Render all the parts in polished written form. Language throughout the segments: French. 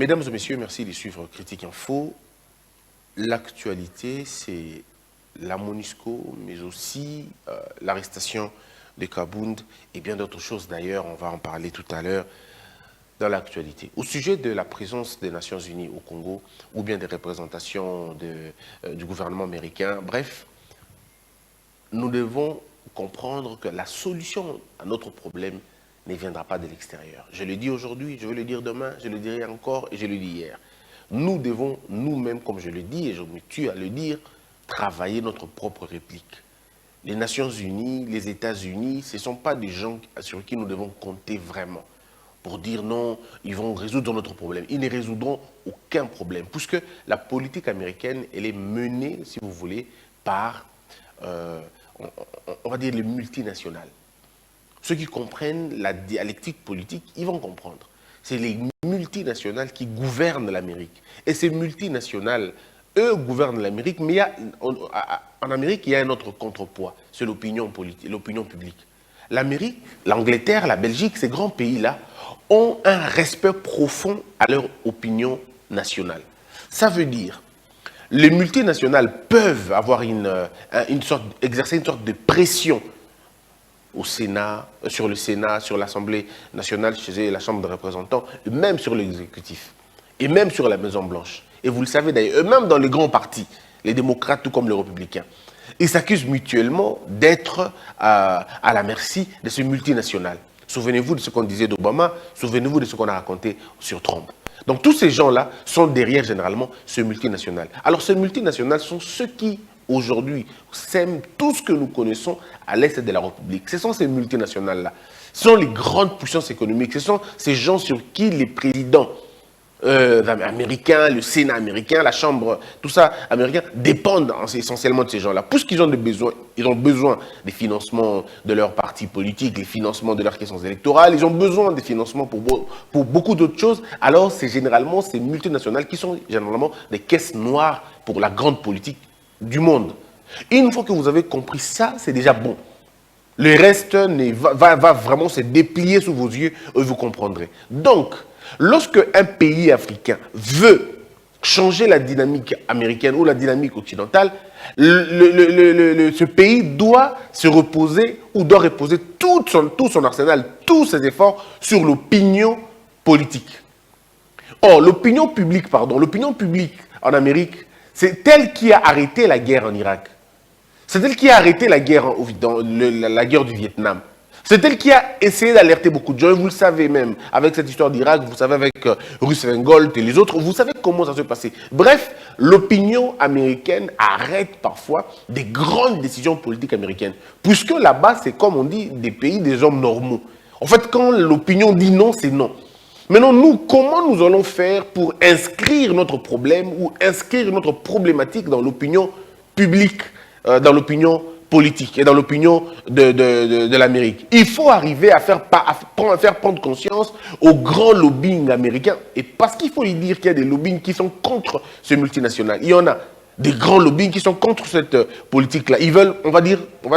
Mesdames et messieurs, merci de suivre Critique Info. L'actualité, c'est la MONUSCO, mais aussi l'arrestation de Kabound et bien d'autres choses. D'ailleurs, on va en parler tout à l'heure dans l'actualité. Au sujet de la présence des Nations Unies au Congo, ou bien des représentations du gouvernement américain, bref, nous devons comprendre que la solution à notre problème ne viendra pas de l'extérieur. Je le dis aujourd'hui, je vais le dire demain, je le dirai encore et je le dis hier. Nous devons nous-mêmes, comme je le dis et je me tue à le dire, travailler notre propre réplique. Les Nations Unies, les États-Unis, ce ne sont pas des gens sur qui nous devons compter vraiment pour dire non, ils vont résoudre notre problème. Ils ne résoudront aucun problème, puisque la politique américaine, elle est menée, si vous voulez, par, on va dire, les multinationales. Ceux qui comprennent la dialectique politique, ils vont comprendre. C'est les multinationales qui gouvernent l'Amérique. Et ces multinationales, eux, gouvernent l'Amérique, mais en Amérique, il y a un autre contrepoids, c'est l'opinion politique, l'opinion publique. L'Amérique, l'Angleterre, la Belgique, ces grands pays-là, ont un respect profond à leur opinion nationale. Ça veut dire, les multinationales peuvent avoir exercer une sorte de pression au Sénat, sur l'Assemblée nationale, chez la Chambre des représentants, et même sur l'exécutif, et même sur la Maison-Blanche. Et vous le savez d'ailleurs, même dans les grands partis, les démocrates tout comme les républicains, ils s'accusent mutuellement d'être à la merci de ces multinationales. Souvenez-vous de ce qu'on disait d'Obama, souvenez-vous de ce qu'on a raconté sur Trump. Donc tous ces gens-là sont derrière généralement ces multinationales. Alors ces multinationales sont ceux qui, aujourd'hui, sèment tout ce que nous connaissons à l'est de la République. Ce sont ces multinationales-là. Ce sont les grandes puissances économiques. Ce sont ces gens sur qui les présidents américains, le Sénat américain, la Chambre, tout ça américain, dépendent essentiellement de ces gens-là. Puisqu'ils ont des besoins, ils ont besoin des financements de leurs partis politiques, les financements de leurs questions électorales, ils ont besoin des financements pour beaucoup d'autres choses. Alors c'est généralement ces multinationales qui sont généralement des caisses noires pour la grande politique du monde. Et une fois que vous avez compris ça, c'est déjà bon. Le reste va vraiment se déplier sous vos yeux et vous comprendrez. Donc, lorsque un pays africain veut changer la dynamique américaine ou la dynamique occidentale, ce pays doit se reposer ou doit reposer tout son arsenal, tous ses efforts sur l'opinion politique. Or, l'opinion publique en Amérique, c'est elle qui a arrêté la guerre en Irak. C'est elle qui a arrêté la guerre du Vietnam. C'est elle qui a essayé d'alerter beaucoup de gens. Et vous le savez même, avec cette histoire d'Irak, vous savez avec Roosevelt et les autres, vous savez comment ça se passait. Bref, l'opinion américaine arrête parfois des grandes décisions politiques américaines. Puisque là-bas, c'est comme on dit, des pays des hommes normaux. En fait, quand l'opinion dit non, c'est non. Maintenant, nous, comment nous allons faire pour inscrire notre problème ou inscrire notre problématique dans l'opinion publique, dans l'opinion politique et dans l'opinion de l'Amérique? Il faut arriver à faire prendre conscience au grand lobbying américain. Et parce qu'il faut lui dire qu'il y a des lobbying qui sont contre ce multinational. Il y en a des grands lobbying qui sont contre cette politique-là. Ils veulent, on va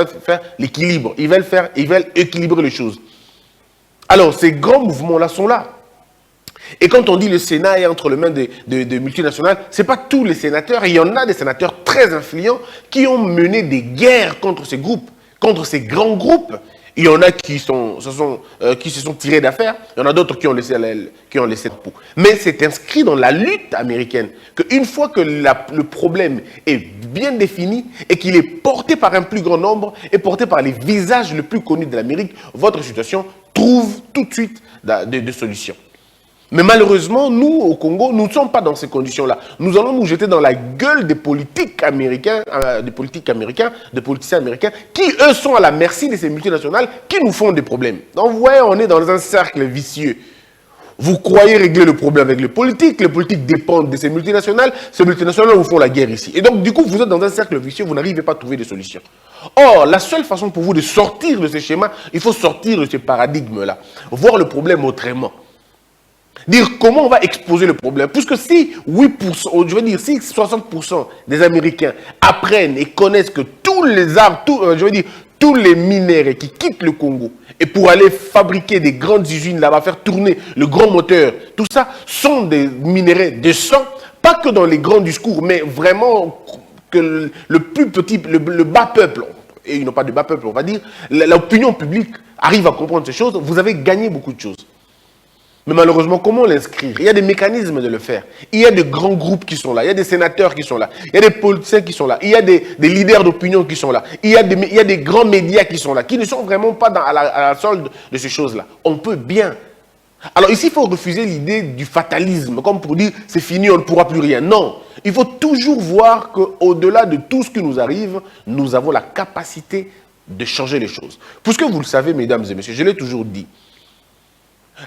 faire l'équilibre. Ils veulent équilibrer les choses. Alors, ces grands mouvements-là sont là. Et quand on dit le Sénat est entre les mains de multinationales, ce n'est pas tous les sénateurs. Il y en a des sénateurs très influents qui ont mené des guerres contre ces groupes, contre ces grands groupes. Il y en a qui se sont tirés d'affaire. Il y en a d'autres qui ont laissé le pot. Mais c'est inscrit dans la lutte américaine qu'une fois que le problème est bien défini et qu'il est porté par un plus grand nombre et porté par les visages les plus connus de l'Amérique, votre situation trouve tout de suite des solutions. Mais malheureusement, nous, au Congo, nous ne sommes pas dans ces conditions-là. Nous allons nous jeter dans la gueule des politiques américains, des politiciens américains, qui, eux, sont à la merci de ces multinationales qui nous font des problèmes. Donc, vous voyez, on est dans un cercle vicieux. Vous croyez régler le problème avec les politiques dépendent de ces multinationales vous font la guerre ici. Et donc, du coup, vous êtes dans un cercle vicieux, vous n'arrivez pas à trouver de solution. Or, la seule façon pour vous de sortir de ces schémas, il faut sortir de ces paradigmes-là, voir le problème autrement. Dire comment on va exposer le problème. Puisque si 8%, je veux dire, si 60% des Américains apprennent et connaissent que tous les armes, tous les minéraux qui quittent le Congo et pour aller fabriquer des grandes usines là-bas, faire tourner le grand moteur, tout ça sont des minéraux de sang, pas que dans les grands discours, mais vraiment que le plus petit, le bas peuple, et ils n'ont pas de bas peuple, on va dire, l'opinion publique arrive à comprendre ces choses, vous avez gagné beaucoup de choses. Mais malheureusement, comment l'inscrire? Il y a des mécanismes de le faire. Il y a des grands groupes qui sont là. Il y a des sénateurs qui sont là. Il y a des politiciens qui sont là. Il y a des leaders d'opinion qui sont là. Il y a des grands médias qui sont là, qui ne sont vraiment pas à la solde de ces choses-là. On peut bien. Alors ici, il faut refuser l'idée du fatalisme, comme pour dire, c'est fini, on ne pourra plus rien. Non. Il faut toujours voir qu'au-delà de tout ce qui nous arrive, nous avons la capacité de changer les choses. Puisque vous le savez, mesdames et messieurs, je l'ai toujours dit,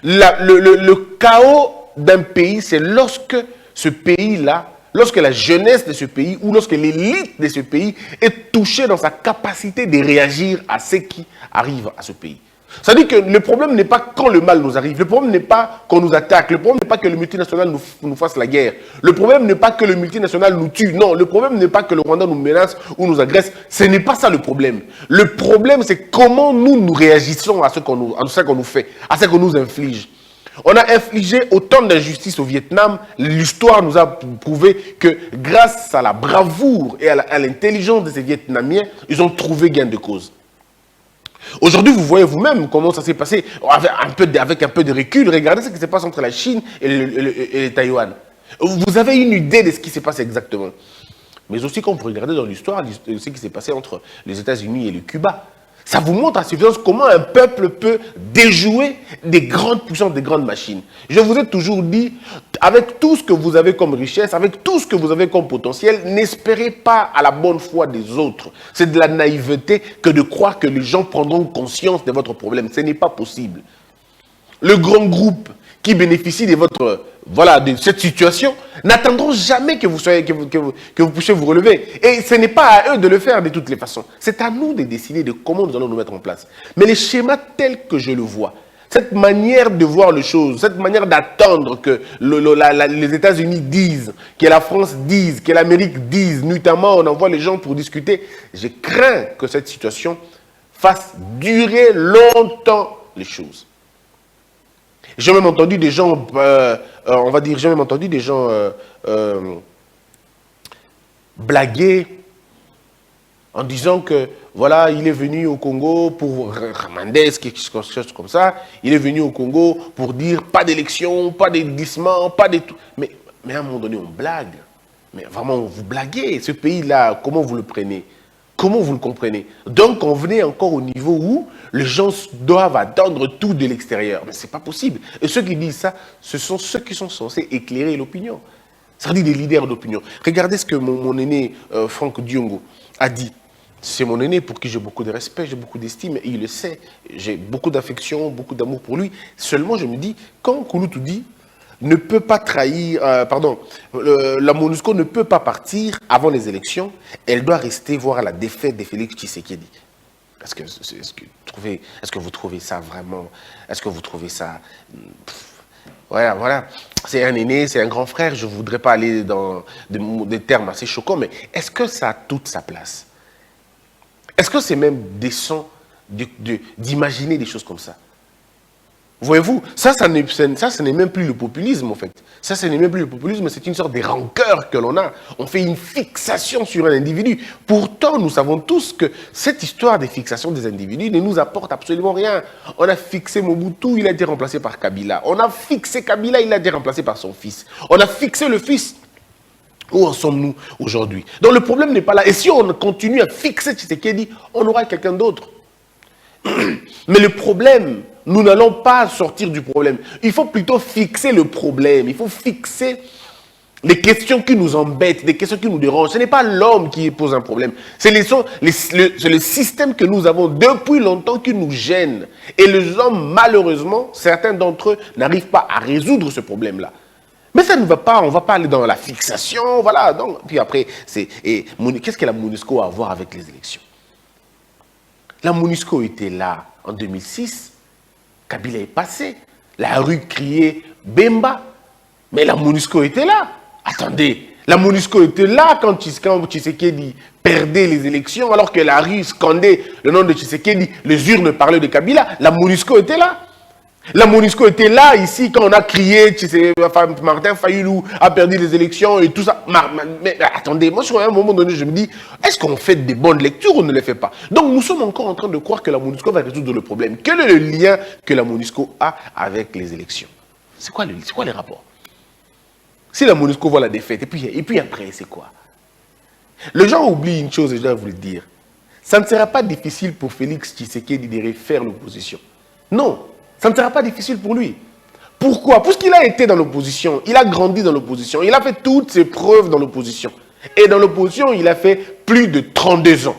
le chaos d'un pays, c'est lorsque ce pays-là, lorsque la jeunesse de ce pays ou lorsque l'élite de ce pays est touchée dans sa capacité de réagir à ce qui arrive à ce pays. C'est-à-dire que le problème n'est pas quand le mal nous arrive, le problème n'est pas qu'on nous attaque, le problème n'est pas que le multinational nous fasse la guerre, le problème n'est pas que le multinational nous tue, non, le problème n'est pas que le Rwanda nous menace ou nous agresse, ce n'est pas ça le problème. Le problème, c'est comment nous réagissons à ce qu'on nous fait, à ce qu'on nous inflige. On a infligé autant d'injustices au Vietnam, l'histoire nous a prouvé que grâce à la bravoure et à l'intelligence de ces Vietnamiens, ils ont trouvé gain de cause. Aujourd'hui, vous voyez vous-même comment ça s'est passé avec un peu de recul. Regardez ce qui se passe entre la Chine et le Taïwan. Vous avez une idée de ce qui s'est passé exactement. Mais aussi, quand vous regardez dans l'histoire, ce qui s'est passé entre les États-Unis et le Cuba, ça vous montre à suffisance comment un peuple peut déjouer des grandes puissances, des grandes machines. Je vous ai toujours dit, avec tout ce que vous avez comme richesse, avec tout ce que vous avez comme potentiel, n'espérez pas à la bonne foi des autres. C'est de la naïveté que de croire que les gens prendront conscience de votre problème. Ce n'est pas possible. Le grand groupe qui bénéficie de de cette situation, n'attendront jamais que vous puissiez vous relever. Et ce n'est pas à eux de le faire de toutes les façons. C'est à nous de décider de comment nous allons nous mettre en place. Mais les schémas tels que je le vois, cette manière de voir les choses, cette manière d'attendre que les États-Unis disent, que la France dise, que l'Amérique dise, notamment on envoie les gens pour discuter, je crains que cette situation fasse durer longtemps les choses. J'ai même entendu des gens, blaguer en disant que, voilà, il est venu au Congo pour Ramandès, quelque chose comme ça, il est venu au Congo pour dire pas d'élection, pas de glissement, pas de tout. Mais à un moment donné, on blague. Mais vraiment, vous blaguez. Ce pays-là, comment vous le prenez? Comment vous le comprenez? Donc, on venait encore au niveau où les gens doivent attendre tout de l'extérieur. Mais ce n'est pas possible. Et ceux qui disent ça, ce sont ceux qui sont censés éclairer l'opinion. Ça veut dire des leaders d'opinion. Regardez ce que mon aîné, Franck Diongo, a dit. C'est mon aîné pour qui j'ai beaucoup de respect, j'ai beaucoup d'estime, et il le sait. J'ai beaucoup d'affection, beaucoup d'amour pour lui. Seulement, je me dis, quand Kouloutou dit ne peut pas trahir, la MONUSCO ne peut pas partir avant les élections, elle doit rester voir la défaite de Félix Tshisekedi. Est-ce que vous trouvez ça vraiment, est-ce que vous trouvez ça, voilà, c'est un aîné, c'est un grand frère, je ne voudrais pas aller dans des termes assez choquants, mais est-ce que ça a toute sa place? Est-ce que c'est même décent d'imaginer des choses comme ça? Voyez-vous, ça ce n'est même plus le populisme, en fait. Ça, ce n'est même plus le populisme, c'est une sorte de rancœur que l'on a. On fait une fixation sur un individu. Pourtant, nous savons tous que cette histoire de fixation des individus ne nous apporte absolument rien. On a fixé Mobutu, il a été remplacé par Kabila. On a fixé Kabila, il a été remplacé par son fils. On a fixé le fils. Où en sommes-nous aujourd'hui? Donc le problème n'est pas là. Et si on continue à fixer Tshisekedi, on aura quelqu'un d'autre. Mais le problème, nous n'allons pas sortir du problème. Il faut plutôt fixer le problème. Il faut fixer les questions qui nous embêtent, les questions qui nous dérangent. Ce n'est pas l'homme qui pose un problème. C'est le système que nous avons depuis longtemps qui nous gêne. Et les hommes, malheureusement, certains d'entre eux n'arrivent pas à résoudre ce problème-là. Mais ça ne va pas, on ne va pas aller dans la fixation, voilà. Donc, puis après, qu'est-ce que la MONUSCO a à voir avec les élections? La MONUSCO était là en 2006, Kabila est passé, la rue criait Bemba, mais la MONUSCO était là. Attendez, La MONUSCO était là quand Tshisekedi perdait les élections, alors que la rue scandait le nom de Tshisekedi, les urnes parlaient de Kabila. La MONUSCO était là. La MONUSCO était là, ici, quand on a crié, Martin Fayulu a perdu les élections et tout ça. Mais attendez, moi, à un moment donné, je me dis, est-ce qu'on fait des bonnes lectures ou on ne les fait pas? Donc, nous sommes encore en train de croire que la MONUSCO va résoudre le problème. Quel est le lien que la MONUSCO a avec les élections? C'est quoi les rapports? Si la MONUSCO voit la défaite, et puis après, c'est quoi? Les gens oublient une chose, et je dois vous le dire. Ça ne sera pas difficile pour Félix Tshisekedi de refaire l'opposition. Non. Ça ne sera pas difficile pour lui. Pourquoi? Parce qu'il a été dans l'opposition, il a grandi dans l'opposition, il a fait toutes ses preuves dans l'opposition. Et dans l'opposition, il a fait plus de 32 ans.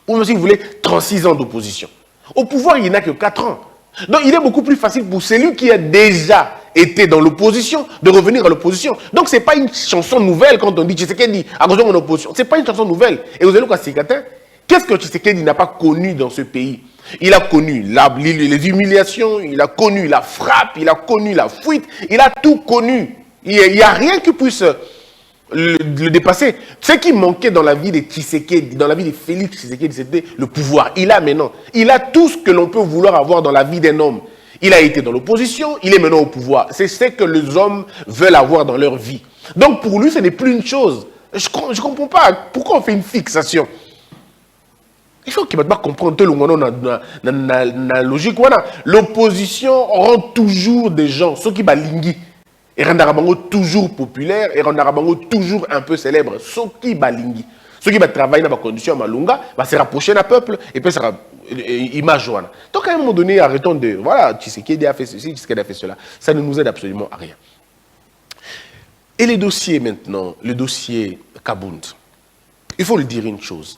Ou si vous voulez, 36 ans d'opposition. Au pouvoir, il n'a que 4 ans. Donc il est beaucoup plus facile pour celui qui a déjà été dans l'opposition de revenir à l'opposition. Donc ce n'est pas une chanson nouvelle quand on dit Tshisekedi à cause de mon opposition. Ce n'est pas une chanson nouvelle. Et vous allez voir, qu'est-ce que Tshisekedi n'a pas connu dans ce pays? Il a connu les humiliations, il a connu la frappe, il a connu la fuite, il a tout connu. Il n'y a rien qui puisse le dépasser. Ce qui manquait dans la vie de Tshisekedi, dans la vie de Félix Tshisekedi, c'était le pouvoir. Il a maintenant. Il a tout ce que l'on peut vouloir avoir dans la vie d'un homme. Il a été dans l'opposition, il est maintenant au pouvoir. C'est ce que les hommes veulent avoir dans leur vie. Donc pour lui, ce n'est plus une chose. Je ne comprends pas pourquoi on fait une fixation. Il faut qu'il ne pas comprendre la logique. L'opposition rend toujours des gens, ceux qui balingui, et rendra toujours populaire, et rendra toujours un peu célèbre. Ceux qui balingui, ceux qui travaillent dans la condition malunga, va se rapprocher d'un peuple, et puis ça sera image. Donc à un moment donné, arrêtons de, voilà, Tshisekedi a fait ceci, Tshisekedi a fait cela. Ça ne nous aide absolument à rien. Et les dossiers maintenant, le dossier Kabound, il faut le dire une chose.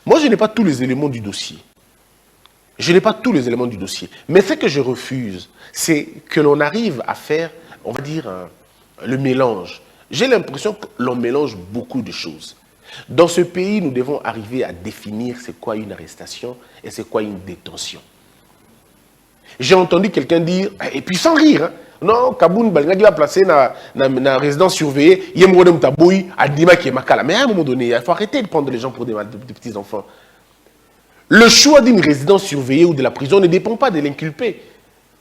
Moi, je n'ai pas tous les éléments du dossier. Je n'ai pas tous les éléments du dossier. Mais ce que je refuse, c'est que l'on arrive à faire, on va dire, le mélange. J'ai l'impression que l'on mélange beaucoup de choses. Dans ce pays, nous devons arriver à définir c'est quoi une arrestation et c'est quoi une détention. J'ai entendu quelqu'un dire, et puis sans rire, hein, non, Kabound va placer dans la résidence surveillée, il y a un taboui à Dima qui est Makala. Mais à un moment donné, il faut arrêter de prendre les gens pour des petits enfants. Le choix d'une résidence surveillée ou de la prison ne dépend pas de l'inculpé.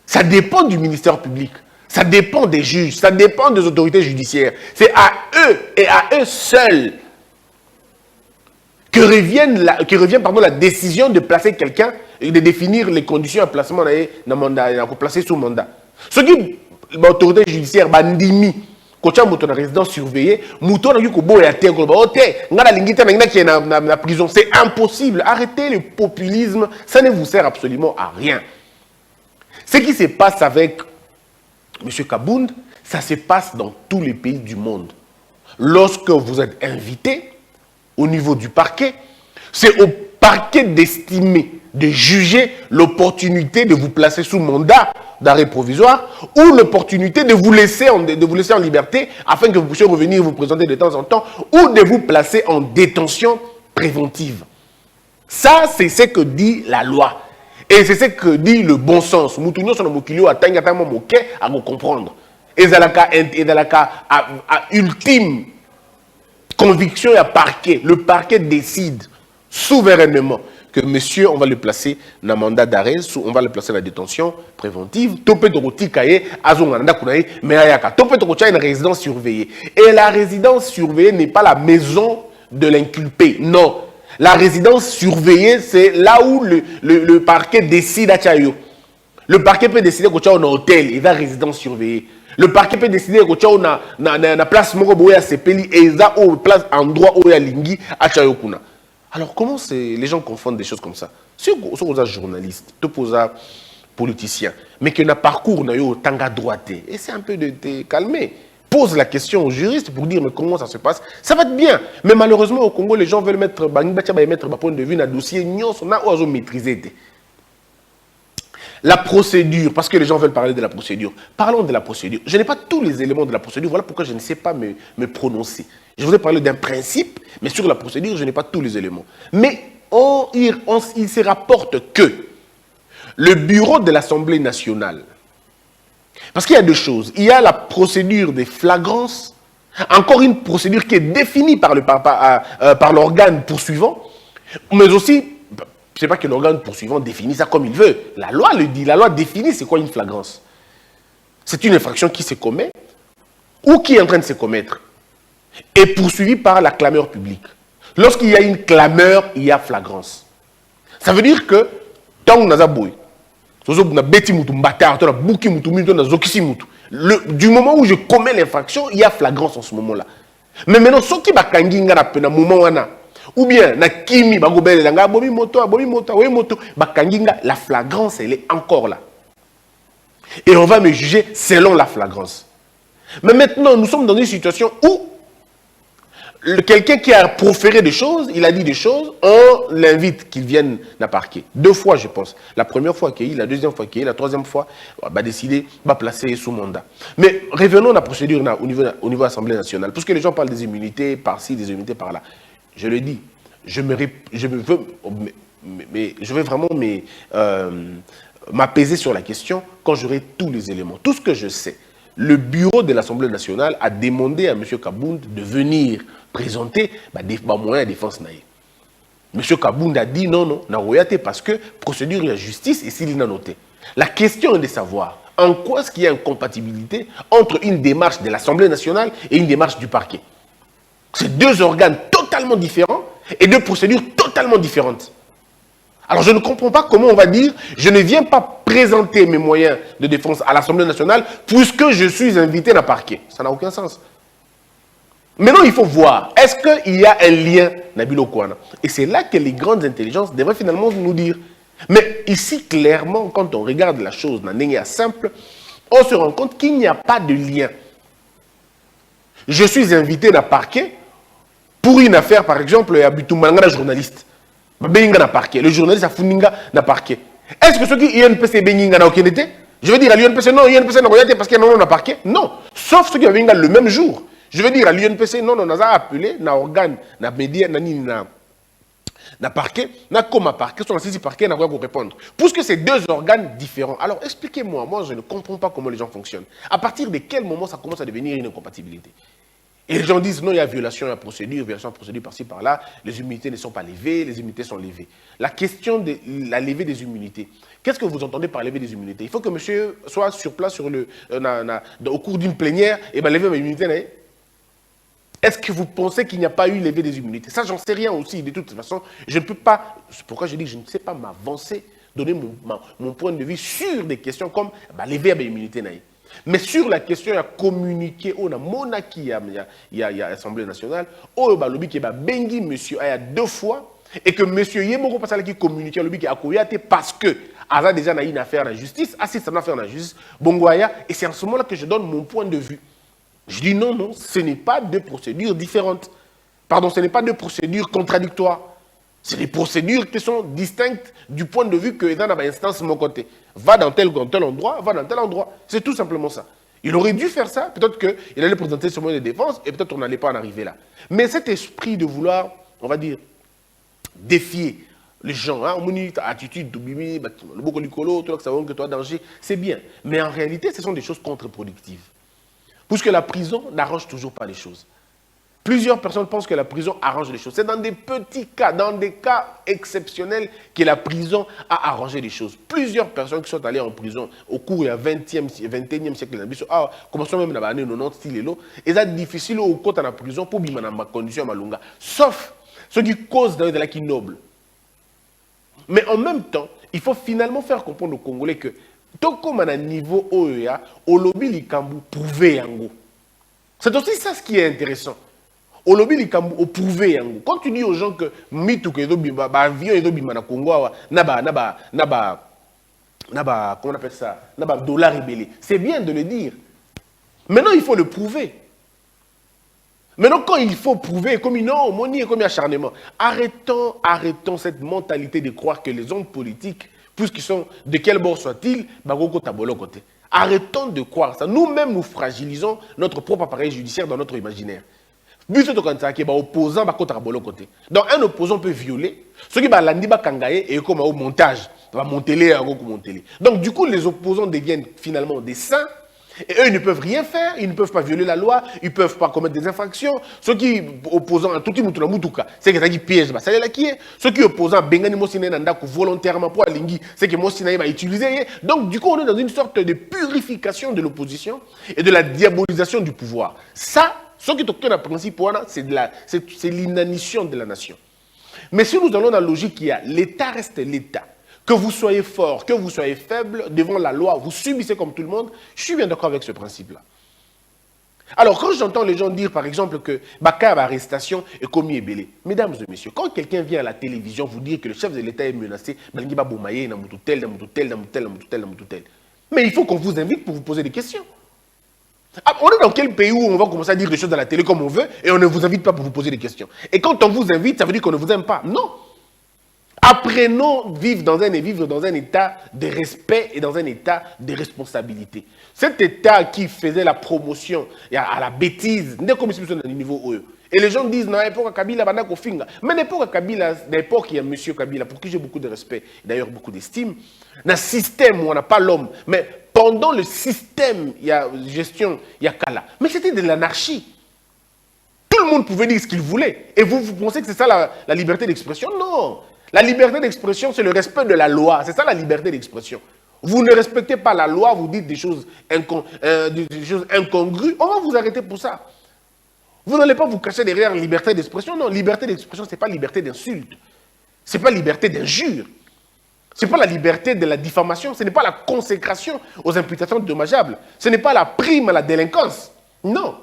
Ça dépend du ministère public. Ça dépend des juges. Ça dépend des autorités judiciaires. C'est à eux et à eux seuls que revient la décision de placer quelqu'un et de définir les conditions de placement dans mandat, placer sous mandat. Ce qui l'autorité judiciaire bandimi kocha moto na résidence surveillée moto na yuko boya te ko ba ote ngala lingita na qui est na prison, c'est impossible. Arrêtez le populisme, ça ne vous sert absolument à rien. Ce qui se passe avec M. Kabound, ça se passe dans tous les pays du monde. Lorsque vous êtes invité au niveau du parquet, c'est au parquet d'estimer, de juger l'opportunité de vous placer sous mandat d'arrêt provisoire ou l'opportunité de vous laisser en liberté afin que vous puissiez revenir vous présenter de temps en temps ou de vous placer en détention préventive. Ça, c'est ce que dit la loi. Et c'est ce que dit le bon sens. Moutounio son mokilio atangatamu moke à vous comprendre. Et zalaka ultime conviction et parquet. Le parquet décide souverainement que monsieur, on va le placer dans le mandat d'arrêt, on va le placer dans la détention préventive. Topé Toroti Kaye, Azonganda Kunaye, Meayaka. Topé Toroti a une résidence surveillée. Et la résidence surveillée n'est pas la maison de l'inculpé. Non. La résidence surveillée, c'est là où le parquet décide à Tchayo. Le parquet peut décider que tu as un hôtel, il va résidence surveillée. Le parquet peut décider que tu as une place Moroboé à Sepeli et il a une place, endroit où il y a Lingi à Tchayokuna. Alors, comment les gens confondent des choses comme ça? Si vous êtes journaliste, vous êtes politicien, mais qui a un parcours tanga droite, et c'est un peu de te calmer. Pose la question aux juristes pour dire mais comment ça se passe. Ça va être bien. Mais malheureusement, au Congo, les gens veulent mettre un point de vue dans le dossier. On a maîtrisé. La procédure, parce que les gens veulent parler de la procédure. Parlons de la procédure. Je n'ai pas tous les éléments de la procédure. Voilà pourquoi je ne sais pas me prononcer. Je voudrais parler d'un principe, mais sur la procédure, je n'ai pas tous les éléments. Mais il se rapporte que le bureau de l'Assemblée nationale, parce qu'il y a deux choses. Il y a la procédure des flagrances, Encore une procédure qui est définie par l'organe poursuivant, mais aussi, je ne sais pas que l'organe poursuivant définit ça comme il veut. La loi le dit, la loi définit c'est quoi une flagrance. C'est une infraction qui se commet ou qui est en train de se commettre et poursuivie par la clameur publique. Lorsqu'il y a une clameur, il y a flagrance. Ça veut dire que, tant que nous avons du moment où je commets l'infraction, il y a flagrance en ce moment-là. Mais maintenant, ce qui va moment ou bien na kimi la flagrance elle est encore là. Et on va me juger selon la flagrance. Mais maintenant, nous sommes dans une situation où quelqu'un qui a proféré des choses, il a dit des choses, on l'invite qu'il vienne à parquet. 2 fois, je pense. La première fois qu'il y a eu, la deuxième fois qu'il y a eu, la troisième fois, on va décider, on va placer sous mandat. Mais revenons à la procédure au niveau de l'Assemblée nationale. Parce que les gens parlent des immunités par-ci, des immunités par-là. Je le dis, je vais vraiment m'apaiser sur la question quand j'aurai tous les éléments. Tout ce que je sais, le bureau de l'Assemblée nationale a demandé à M. Kabound de venir présenter des moyens de défense. M. Kabound a dit non, parce que procédure de justice et s'il a noté. La question est de savoir en quoi est-ce qu'il y a une compatibilité entre une démarche de l'Assemblée nationale et une démarche du parquet. C'est 2 organes totalement différents et 2 procédures totalement différentes. Alors je ne comprends pas comment on va dire je ne viens pas présenter mes moyens de défense à l'Assemblée nationale puisque je suis invité dans le parquet. Ça n'a aucun sens. Maintenant, il faut voir, est-ce qu'il y a un lien Nabilo Kouana? Et c'est là que les grandes intelligences devraient finalement nous dire. Mais ici, clairement, quand on regarde la chose dans manière simple, on se rend compte qu'il n'y a pas de lien. Je suis invité dans le parquet pour une affaire, par exemple, il y a un journaliste. Le journaliste a foutu dans parquet. Est-ce que ceux qui INPC Benginga n'a aucun été? Je veux dire à l'UNPC, non, l'UNPC n'a pas été parce qu'il y a un parquet. Non, sauf ceux qui ont le même jour. Je veux dire à l'UNPC, non, on a appelé, na organe, na média, na parquet, na comme parquet, sur la parquet, n'a pas pour répondre. Puisque c'est 2 organes différents. Alors expliquez-moi, moi je ne comprends pas comment les gens fonctionnent. À partir de quel moment ça commence à devenir une incompatibilité? Et les gens disent non, il y a violation de procédure par-ci, par-là, les immunités ne sont pas levées, les immunités sont levées. La question de la levée des immunités, qu'est-ce que vous entendez par lever des immunités? Il faut que monsieur soit sur place au cours d'une plénière et lever mes immunités. Est-ce que vous pensez qu'il n'y a pas eu levée des immunités? Ça, j'en sais rien aussi. De toute façon, je ne peux pas, c'est pourquoi je dis que je ne sais pas m'avancer, donner mon point de vue sur des questions comme lever des immunités. Mais sur la question, il y a communiqué, on a monaki, il y a l'Assemblée nationale, on a lobby qui a bengi monsieur il y a 2 fois, et que monsieur Yemoko Passala qui communique, lobby qui a koyate parce que, Aza déjà a une affaire en justice, Assis ça m'a fait en justice, Bongoaya, et c'est en ce moment-là que je donne mon point de vue. Je dis non, ce n'est pas 2 procédures différentes. Pardon, ce n'est pas 2 procédures contradictoires. C'est des procédures qui sont distinctes du point de vue que dans l'instance de mon côté. Va dans tel endroit, va dans tel endroit. C'est tout simplement ça. Il aurait dû faire ça, peut-être qu'il allait présenter son moyen de défense et peut-être on n'allait pas en arriver là. Mais cet esprit de vouloir, on va dire, défier les gens, attitude, le boko licolo, tout ça que toi danger, c'est bien. Mais en réalité, ce sont des choses contre-productives. Puisque la prison n'arrange toujours pas les choses. Plusieurs personnes pensent que la prison arrange les choses. C'est dans des petits cas, dans des cas exceptionnels que la prison a arrangé les choses. Plusieurs personnes qui sont allées en prison au cours du 21e siècle, commençons même dans l'année 90, et c'est difficile au côté de la prison pour vivre dans ma condition malunga. Sauf ceux qui causent dans les qui nobles. Mais en même temps, il faut finalement faire comprendre aux Congolais que tout comme à un niveau OEA, au lobby likambu prouvé yango. C'est aussi ça ce qui est intéressant. Au lobby likambu au prouvé yango. Quand tu dis aux gens que mitu que bimba avion ezo bimba na Congo comment on appelle ça, naba dollar rébellé. C'est bien de le dire. Maintenant il faut le prouver. Maintenant quand il faut prouver comme non, moni et comme acharnement. Arrêtons cette mentalité de croire que les hommes politiques puisqu'ils sont de quel bord soient-ils, arrêtons de croire ça. Nous-mêmes, nous fragilisons notre propre appareil judiciaire dans notre imaginaire. Donc, un opposant peut violer, ce qui va kangaye et comme au montage, va monter. Donc, du coup, les opposants deviennent finalement des saints Et eux, ils ne peuvent rien faire, ils ne peuvent pas violer la loi, ils ne peuvent pas commettre des infractions. Ceux qui opposent à tout le monde, c'est que qui piège, c'est là qui est. Ceux qui opposent à Bengani Mosine Nandaku volontairement pour Alingi, c'est que Mosine va utiliser. Donc, du coup, on est dans une sorte de purification de l'opposition et de la diabolisation du pouvoir. Ça, ce qui est le principe, c'est l'inanition de la nation. Mais si nous allons dans la logique qu'il y a, l'État reste l'État. Que vous soyez fort, que vous soyez faible, devant la loi, vous subissez comme tout le monde, je suis bien d'accord avec ce principe-là. Alors, quand j'entends les gens dire, par exemple, que Baka arrestation est commis et belé, mesdames et messieurs, quand quelqu'un vient à la télévision vous dire que le chef de l'État est menacé, mais il faut qu'on vous invite pour vous poser des questions. On est dans quel pays où on va commencer à dire des choses à la télé comme on veut et on ne vous invite pas pour vous poser des questions? Et quand on vous invite, ça veut dire qu'on ne vous aime pas? Non. Apprenons à vivre dans un état de respect et dans un état de responsabilité. Cet état qui faisait la promotion à la bêtise, n'est comme si c'était au niveau haut. Et les gens disent, non, l'époque Kabila, mais l'époque Kabila, l'époque il y a M. Kabila, pour qui j'ai beaucoup de respect, d'ailleurs beaucoup d'estime, dans un système où on n'a pas l'homme, mais pendant le système, il y a gestion, il y a Kala. Mais c'était de l'anarchie. Tout le monde pouvait dire ce qu'il voulait. Et vous pensez que c'est ça la liberté d'expression? Non. La liberté d'expression, c'est le respect de la loi. C'est ça la liberté d'expression. Vous ne respectez pas la loi, vous dites des choses incongrues, on va vous arrêter pour ça. Vous n'allez pas vous cacher derrière la liberté d'expression. Non, liberté d'expression, ce n'est pas liberté d'insulte. Ce n'est pas liberté d'injure. Ce n'est pas la liberté de la diffamation. Ce n'est pas la consécration aux imputations dommageables. Ce n'est pas la prime à la délinquance. Non.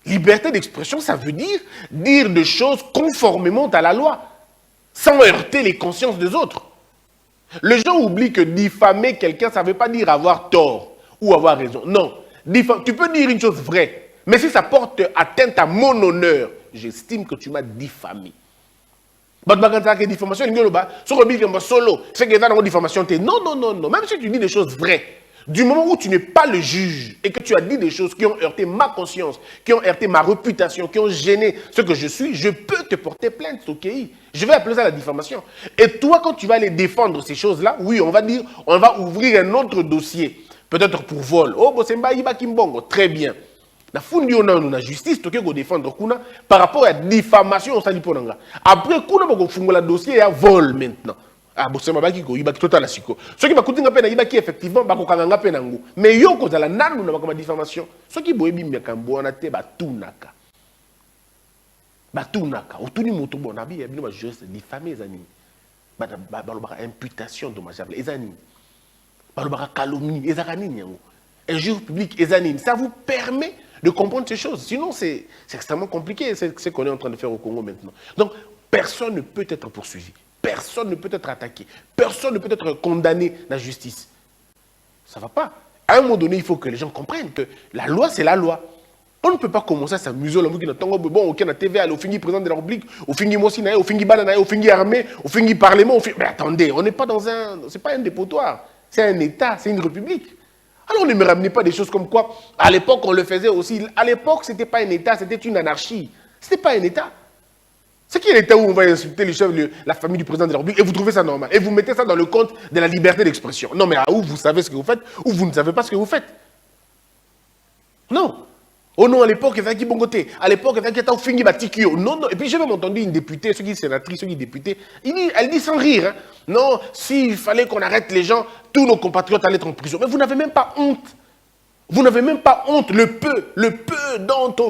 Liberté d'expression, ça veut dire des choses conformément à la loi, sans heurter les consciences des autres. Les gens oublient que diffamer quelqu'un, ça ne veut pas dire avoir tort ou avoir raison. Non. Tu peux dire une chose vraie, mais si ça porte atteinte à mon honneur, j'estime que tu m'as diffamé. Non, non, non. Même si tu dis des choses vraies, du moment où tu n'es pas le juge et que tu as dit des choses qui ont heurté ma conscience, qui ont heurté ma réputation, qui ont gêné ce que je suis, je peux te porter plainte, ok? Je vais appeler ça la diffamation. Et toi, quand tu vas aller défendre ces choses-là, oui, on va dire, on va ouvrir un autre dossier, peut-être pour vol. Oh, Bosemba Iba Kimbongo, très bien. La la justice, tu peux défendre par rapport à la diffamation. Après, tu peux le dossier à vol maintenant. Ah, bon, c'est ma baki ko ibaki total asiko. Ce qui va coûter un peu ibaki effectivement, bako kanganga pe nangu. Mais yo ko zala nanu na bakoma diffamation. Ce qui boyebi mbekambo na te batunaka. Batunaka. Otuni moto bonabi ya bino ba juste diffamer ezani. Ba imputation dommageable ezani. Ba calomnie ezakani nyango. Injure publique ezani. Ça vous permet de comprendre ces choses. Sinon, c'est extrêmement compliqué, c'est ce qu'on est en train de faire au Congo maintenant. Donc, personne ne peut être poursuivi. Personne ne peut être attaqué. Personne ne peut être condamné dans la justice. Ça ne va pas. À un moment donné, il faut que les gens comprennent que la loi, c'est la loi. On ne peut pas commencer à s'amuser. Bon, ok, la TV, au fingi président de la République, au fingi Mossina, au fingi Banana, au fingi armée, au fingi parlement. Mais attendez, on n'est pas dans un... C'est pas un dépotoir. C'est un État, c'est une République. Alors ne me ramenez pas des choses comme quoi, à l'époque, on le faisait aussi. À l'époque, ce n'était pas un État, c'était une anarchie. Ce n'était pas un État. C'est qui est l'État où on va insulter les chefs, la famille du président de la République, et vous trouvez ça normal. Et vous mettez ça dans le compte de la liberté d'expression. Non, mais à où vous savez ce que vous faites, ou vous ne savez pas ce que vous faites. Non. Oh non, à l'époque, il y avait qui bon côté. À l'époque, il y avait qui fini batikio. Non, non. Et puis j'ai même entendu une députée, ceux qui sont sénatrices, ceux qui sont députés, elle dit sans rire, hein, non, s'il fallait qu'on arrête les gens, tous nos compatriotes allaient être en prison. Mais vous n'avez même pas honte. Vous n'avez même pas honte. Le peu d'honte.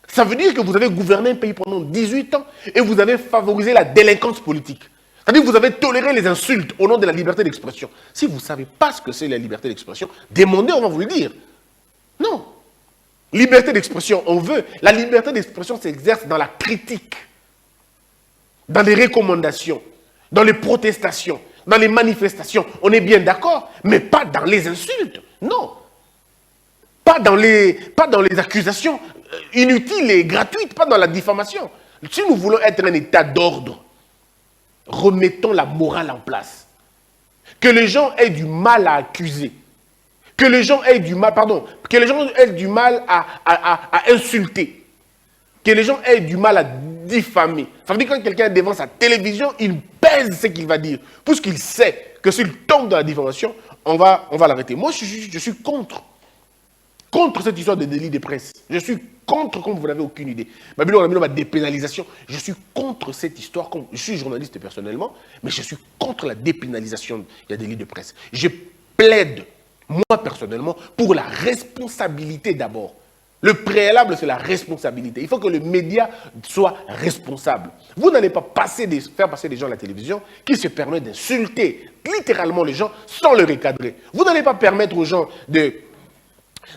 Ça veut dire que vous avez gouverné un pays pendant 18 ans et vous avez favorisé la délinquance politique. C'est-à-dire que vous avez toléré les insultes au nom de la liberté d'expression. Si vous ne savez pas ce que c'est la liberté d'expression, demandez, on va vous le dire. Non. Liberté d'expression, on veut. La liberté d'expression s'exerce dans la critique, dans les recommandations, dans les protestations, dans les manifestations. On est bien d'accord, mais pas dans les insultes. Non. Pas dans les accusations inutiles et gratuites, pas dans la diffamation. Si nous voulons être un état d'ordre, remettons la morale en place. Que les gens aient du mal à accuser. Que les gens aient du mal, que les gens aient du mal à insulter. Que les gens aient du mal à diffamer. Ça veut dire que quand quelqu'un est devant sa télévision, il pèse ce qu'il va dire. Puisqu'il sait que s'il tombe dans la diffamation, on va l'arrêter. Moi, je suis contre cette histoire de délit de presse. Je suis contre, comme vous n'avez aucune idée. Ma dépénalisation. Je suis contre cette histoire. Je suis journaliste personnellement, mais je suis contre la dépénalisation des délits de presse. Je plaide, moi personnellement, pour la responsabilité d'abord. Le préalable, c'est la responsabilité. Il faut que le média soit responsable. Vous n'allez pas faire passer des gens à la télévision qui se permettent d'insulter littéralement les gens sans les recadrer. Vous n'allez pas permettre aux gens de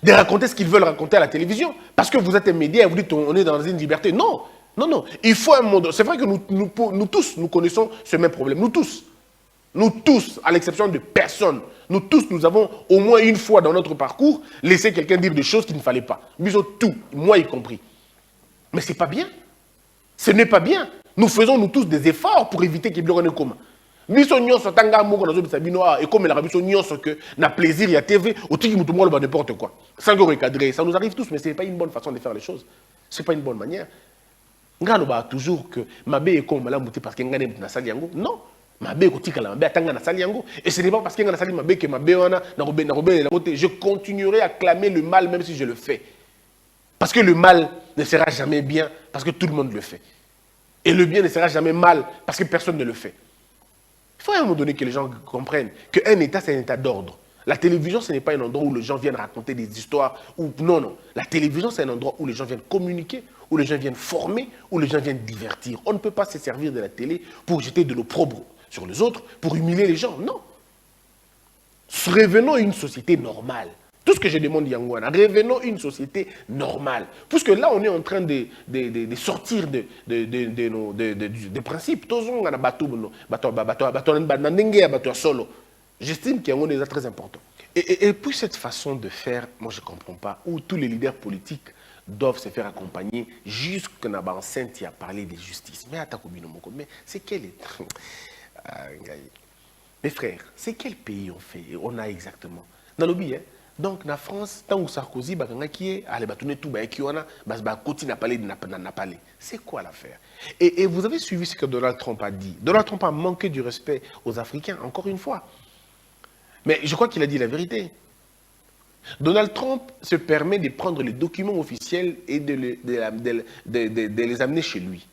raconter ce qu'ils veulent raconter à la télévision parce que vous êtes un média et vous dites on est dans une liberté. Non, non, non. Il faut un monde. C'est vrai que nous tous, nous connaissons ce même problème. Nous tous, à l'exception de personne, nous tous, nous avons au moins une fois dans notre parcours laissé quelqu'un dire des choses qu'il ne fallait pas. Nous tous, moi y compris. Mais ce n'est pas bien. Ce n'est pas bien. Nous faisons nous tous des efforts pour éviter qu'il y ait un commun. Biso nyonso tanga moko nazo bisa bino et comme la biso nyonso que na plaisir ya TV au tiki mutu mo n'importe quoi. Sans recadrer, ça nous arrive tous mais ce n'est pas une bonne façon de faire les choses. C'est pas une bonne manière. Ngalo ba toujours que mabe est comme la muté parce que ngane na sali yango. Non. Mabe ko tika la mabe atanga na sali yango et ce n'est pas parce que ngana sali mabe que mabe wana na robe la côté je continuerai à clamer le mal même si je le fais. Parce que le mal ne sera jamais bien parce que tout le monde le fait. Et le bien ne sera jamais mal parce que personne ne le fait. Il faut à un moment donné que les gens comprennent qu'un État, c'est un État d'ordre. La télévision, ce n'est pas un endroit où les gens viennent raconter des histoires. Non, non. La télévision, c'est un endroit où les gens viennent communiquer, où les gens viennent former, où les gens viennent divertir. On ne peut pas se servir de la télé pour jeter de l'opprobre sur les autres, pour humilier les gens. Non. Revenons à une société normale. Tout ce que je demande, Yangwana, revenons à une société normale. Puisque là, on est en train de sortir des principes. J'estime qu'il y a un des très important. Et puis cette façon de faire, moi je ne comprends pas, où tous les leaders politiques doivent se faire accompagner jusqu'à la enceinte qui a parlé de justice. Mais c'est quel mes frères, c'est quel pays on a exactement? Dans le billet. Donc, en France, tant que Sarkozy, c'est quoi l'affaire? Et vous avez suivi ce que Donald Trump a dit. Donald Trump a manqué du respect aux Africains, encore une fois. Mais je crois qu'il a dit la vérité. Donald Trump se permet de prendre les documents officiels et de les amener chez lui.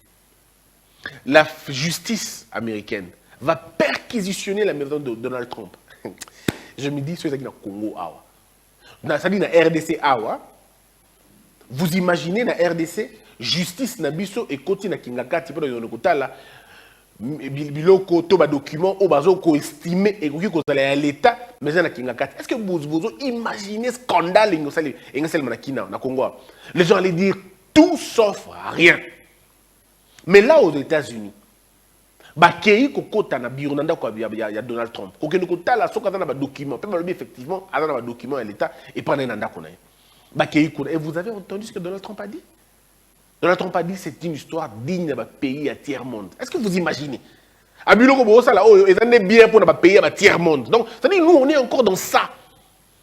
La justice américaine va perquisitionner la maison de Donald Trump. Je me dis, c'est ça qui est au Congo. C'est-à-dire dans la RDC awa, vous imaginez dans la RDC, justice nabiso et côté na kingakati pour le kotala biloko to ba document au bazo ko estimé et ko zala à l'état mais na kingakati. Est-ce que vous imaginez scandale ngosali manakina na Congo? Les gens allaient dire tout sauf rien. Mais là aux États-Unis, bakei kokota na bureau nanda ko ya Donald Trump. Kokende kotala soka na ba document, peut même effectivement ala na ba document à l'état et prendre nanda ko na. Bakei ko et vous avez entendu ce que Donald Trump a dit? Donald Trump a dit c'est une histoire digne d'un pays à tiers-monde. Est-ce que vous imaginez? Abiloko bo sala oh ils en bien pour na pays à tiers-monde. Donc ça dit nous on est encore dans ça.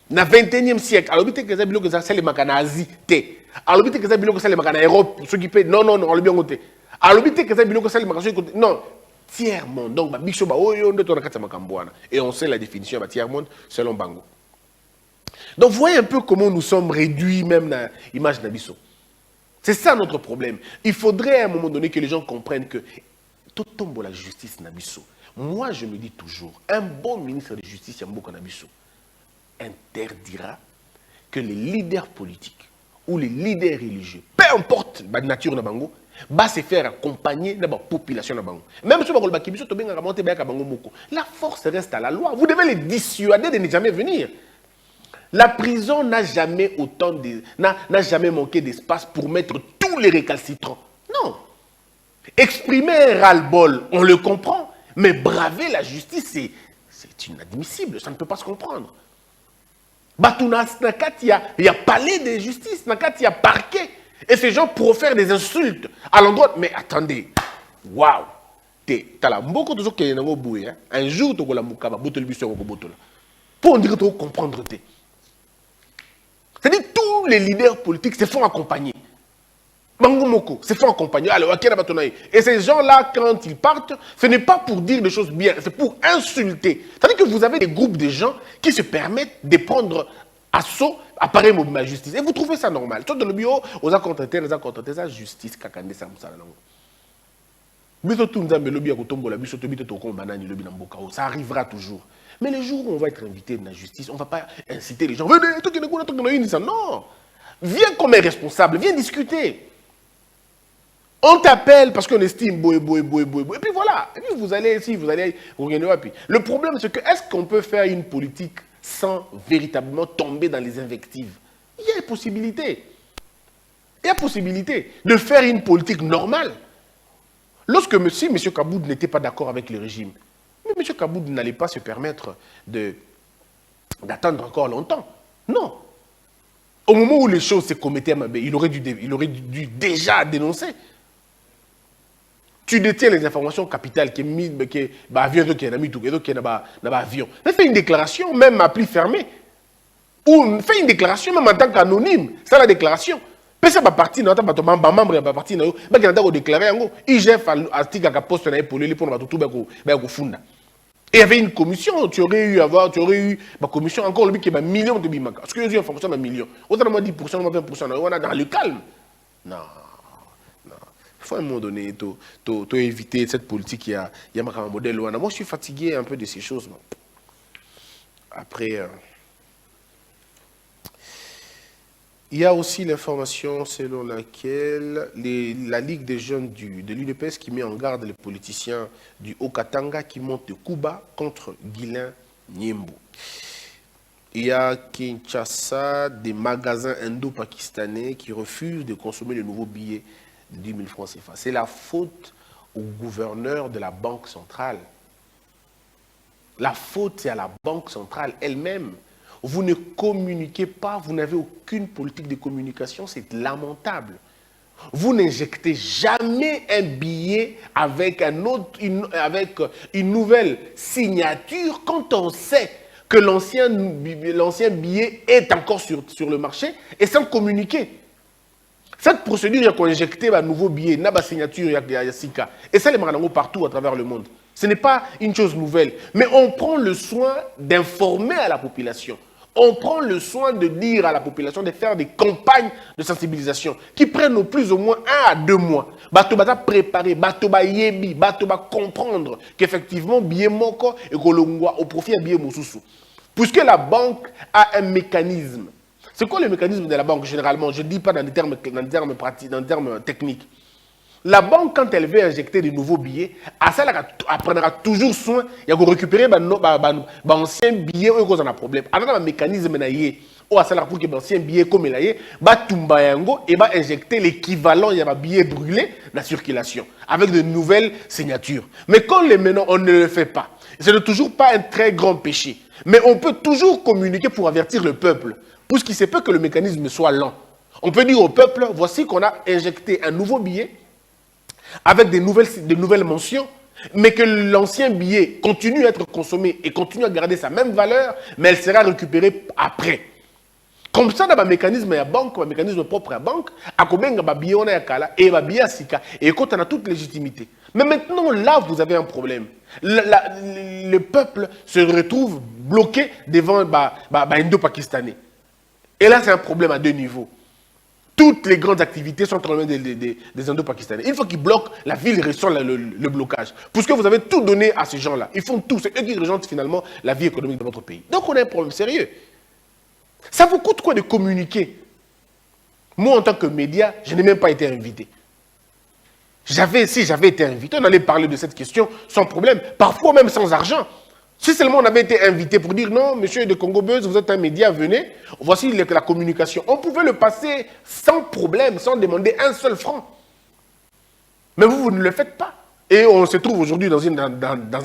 Na 21e siècle. Alors bité que ça biloko ça les makana Asie té. Alors bité que ça biloko ça les makana Europe ceux qui paient non on le bien côté. Alors bité que ça biloko ça les makana côté non tiers-monde. Donc bicho ba oyo ndo to na kata makambwana et on sait la définition de tiers-monde selon Bango. Donc voyez un peu comment nous sommes réduits même dans l'image d'Abisso. C'est ça notre problème. Il faudrait à un moment donné que les gens comprennent que tout tombe la justice Nabisso. Moi je me dis toujours, un bon ministre de justice Yamboka Nabisso interdira que les leaders politiques ou les leaders religieux, peu importe la nature de Bango, va se faire accompagner de la population de Bango. Même si la force reste à la loi. Vous devez les dissuader de ne jamais venir. La prison n'a jamais n'a jamais manqué d'espace pour mettre tous les récalcitrants. Non. Exprimer un ras-le-bol, on le comprend. Mais braver la justice, c'est inadmissible. Ça ne peut pas se comprendre. Il y a palais de justice, il y a parquet. Et ces gens profèrent des insultes à l'endroit. Mais attendez, waouh! Un jour, tu pour dire que tu comprendre. C'est-à-dire que tous les leaders politiques se font accompagner. Bangomoko, c'est fait accompagner. Et ces gens-là, quand ils partent, ce n'est pas pour dire des choses bien, c'est pour insulter. C'est-à-dire que vous avez des groupes de gens qui se permettent de prendre assaut à pareil moment de la justice. Et vous trouvez ça normal. Tout dans le bureau, aux accontents, ça justice, kakande, ça, ça arrivera toujours. Mais les jours où on va être invité de la justice, on ne va pas inciter les gens. Venez, non. Viens comme un responsable, viens discuter. On t'appelle parce qu'on estime et puis voilà. Et puis vous allez ici, vous allez. Le problème, c'est que est-ce qu'on peut faire une politique sans véritablement tomber dans les invectives? Il y a possibilité. Il y a possibilité de faire une politique normale. Lorsque M. Kaboud n'était pas d'accord avec le régime, mais M. Kaboud n'allait pas se permettre d'attendre encore longtemps. Non. Au moment où les choses se commettaient, il aurait dû déjà dénoncer. Tu détiens les informations capitales qui est avion qui est avion. Mais fais une déclaration, même à pli fermé. Ou fais une déclaration, même en tant qu'anonyme. C'est la déclaration. Mais ça va partir, membre va partir, va déclarer, IGF a tika poste na pour lui pour tout funda. Et il y avait une commission, tu aurais eu ma commission encore le qui est million de bimaka. Parce que les informations sont millions. Autrement 10%, 20%, on a dans le calme. Non. Il faut à un moment donné éviter cette politique. Il y a un modèle. Moi, je suis fatigué un peu de ces choses. Après, il y a aussi l'information selon laquelle la Ligue des jeunes de l'UDPS qui met en garde les politiciens du Haut-Katanga qui montent Kuba contre Guilain Nyembo. Il y a Kinshasa, des magasins indo-pakistanais qui refusent de consommer le nouveau billet de 10 000 francs CFA. C'est la faute au gouverneur de la Banque centrale. La faute, c'est à la Banque centrale elle-même. Vous ne communiquez pas, vous n'avez aucune politique de communication, c'est lamentable. Vous n'injectez jamais un billet avec avec une nouvelle signature quand on sait que l'ancien billet est encore sur le marché et sans communiquer. Cette procédure, il y a qu'on injecté un nouveau billet, une signature, il y a Sika. Et ça, les maranangos partout à travers le monde. Ce n'est pas une chose nouvelle. Mais on prend le soin d'informer à la population. On prend le soin de dire à la population de faire des campagnes de sensibilisation qui prennent au plus ou moins 1 à 2 mois. Bato bata préparer, bato ba yebi, bato ba comprendre qu'effectivement, billet moko et au profit à billet mosusu. Puisque la banque a un mécanisme. C'est quoi le mécanisme de la banque généralement? Je ne dis pas dans des termes pratiques, dans des termes techniques. La banque, quand elle veut injecter de nouveaux billets, elle prendra toujours soin de récupérer l'ancien billet où il y a un problème. Alors, il y a un mécanisme pour que l'ancien billet comme il est, et va injecter l'équivalent de billet brûlé dans la circulation avec de nouvelles signatures. Mais quand maintenant on ne le fait pas, ce n'est toujours pas un très grand péché. Mais on peut toujours communiquer pour avertir le peuple. Puisqu'il se peut que le mécanisme soit lent. On peut dire au peuple, voici qu'on a injecté un nouveau billet avec de nouvelles mentions, mais que l'ancien billet continue à être consommé et continue à garder sa même valeur, mais elle sera récupérée après. Comme ça, dans le mécanisme à banque, le mécanisme propre à banque, à combien de billet on a à Kala et de billet à Sika, et quand on a toute légitimité. Mais maintenant, là, vous avez un problème. Le peuple se retrouve bloqué devant Indo-Pakistanais. Et là, c'est un problème à 2 niveaux. Toutes les grandes activités sont en train des Indo-Pakistanais. Il faut qu'ils bloquent la ville et ressent le blocage. Puisque vous avez tout donné à ces gens-là. Ils font tout. C'est eux qui regentent finalement la vie économique de votre pays. Donc, on a un problème sérieux. Ça vous coûte quoi de communiquer? Moi, en tant que média, je n'ai même pas été invité. Si j'avais été invité, on allait parler de cette question sans problème. Parfois même sans argent. Si seulement on avait été invité pour dire non, monsieur de Congo Buzz, vous êtes un média, venez, voici la communication. On pouvait le passer sans problème, sans demander un seul franc. Mais vous ne le faites pas. Et on se trouve aujourd'hui dans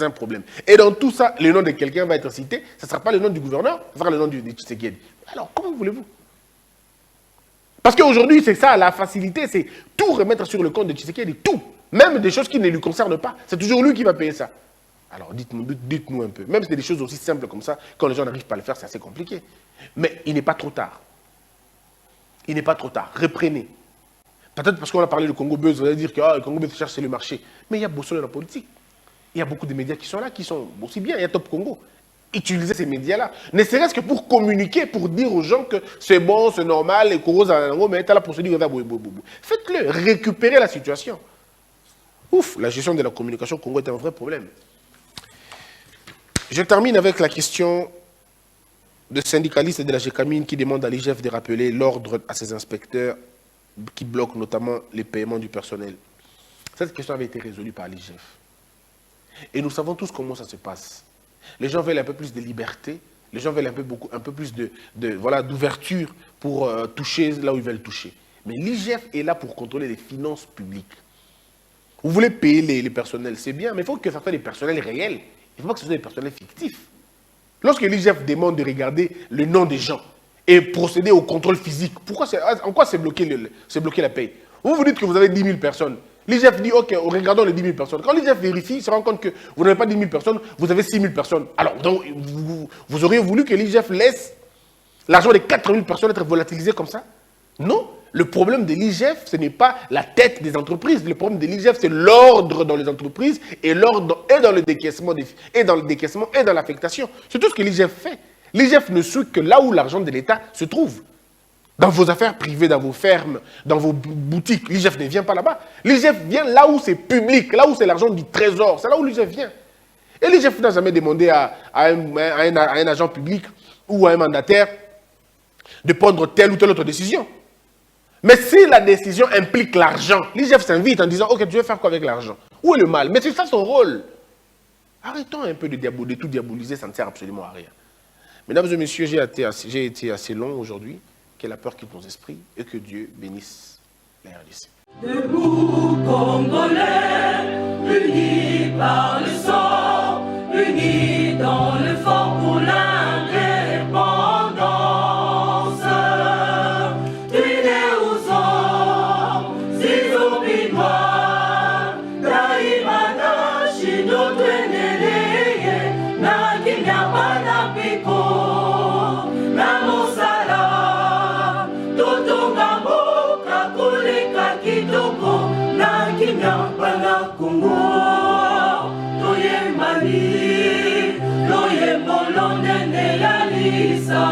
un problème. Et dans tout ça, le nom de quelqu'un va être cité, ce ne sera pas le nom du gouverneur, ce sera le nom de Tshisekedi. Alors, comment voulez-vous? Parce qu'aujourd'hui, c'est ça, la facilité, c'est tout remettre sur le compte de Tshisekedi, tout. Même des choses qui ne lui concernent pas. C'est toujours lui qui va payer ça. Alors, dites-nous un peu. Même si c'est des choses aussi simples comme ça, quand les gens n'arrivent pas à le faire, c'est assez compliqué. Mais il n'est pas trop tard. Il n'est pas trop tard. Reprenez. Peut-être parce qu'on a parlé du Congo Buzz, vous allez dire que le Congo Buzz cherche le marché. Mais il y a beaucoup de la politique. Il y a beaucoup de médias qui sont là, qui sont aussi bien. Il y a Top Congo. Utilisez ces médias-là. Ne serait-ce que pour communiquer, pour dire aux gens que c'est bon, c'est normal, les coraux en mais là pour se dire, faites-le, récupérez la situation. Ouf, la gestion de la communication au Congo est un vrai problème. Je termine avec la question de syndicalistes de la GECAMINE qui demandent à l'IGF de rappeler l'ordre à ses inspecteurs qui bloquent notamment les paiements du personnel. Cette question avait été résolue par l'IGF. Et nous savons tous comment ça se passe. Les gens veulent un peu plus de liberté, les gens veulent un peu plus d'ouverture pour toucher là où ils veulent toucher. Mais l'IGF est là pour contrôler les finances publiques. Vous voulez payer les personnels, c'est bien, mais il faut que ça soit des personnels réels. Il ne faut pas que ce soit des personnels fictifs. Lorsque l'IGF demande de regarder le nom des gens et procéder au contrôle physique, en quoi c'est bloqué la paye? Vous dites que vous avez 10 000 personnes. L'IGF dit, ok, regardons les 10 000 personnes. Quand l'IGF vérifie, il se rend compte que vous n'avez pas 10 000 personnes, vous avez 6 000 personnes. Alors, donc, vous auriez voulu que l'IGF laisse l'argent des 4 000 personnes être volatilisé comme ça? Non. Le problème de l'IGF, ce n'est pas la tête des entreprises. Le problème de l'IGF, c'est l'ordre dans les entreprises et l'ordre et dans le décaissement et dans l'affectation. C'est tout ce que l'IGF fait. L'IGF ne suit que là où l'argent de l'État se trouve. Dans vos affaires privées, dans vos fermes, dans vos boutiques, l'IGF ne vient pas là-bas. L'IGF vient là où c'est public, là où c'est l'argent du trésor. C'est là où l'IGF vient. Et l'IGF n'a jamais demandé à un agent public ou à un mandataire de prendre telle ou telle autre décision. Mais si la décision implique l'argent, l'IGF s'invite en disant « Ok, tu veux faire quoi avec l'argent ?» Où est le mal? Mais c'est ça son rôle. Arrêtons un peu de tout diaboliser, ça ne sert absolument à rien. Mesdames et messieurs, j'ai été assez long aujourd'hui. Que la peur quitte nos esprits et que Dieu bénisse la RDC. Debout, Congolais, unis par le sang, unis dans le fort pour l'indépendance. Tués aux hommes, si obinois, Daimana, Shido, Tweneleye, Nakinya, Panapiko, Namosala. Totonga mboka koleka kitoko na kimia bana Kongo toyembani loyembo lonene ya lisa.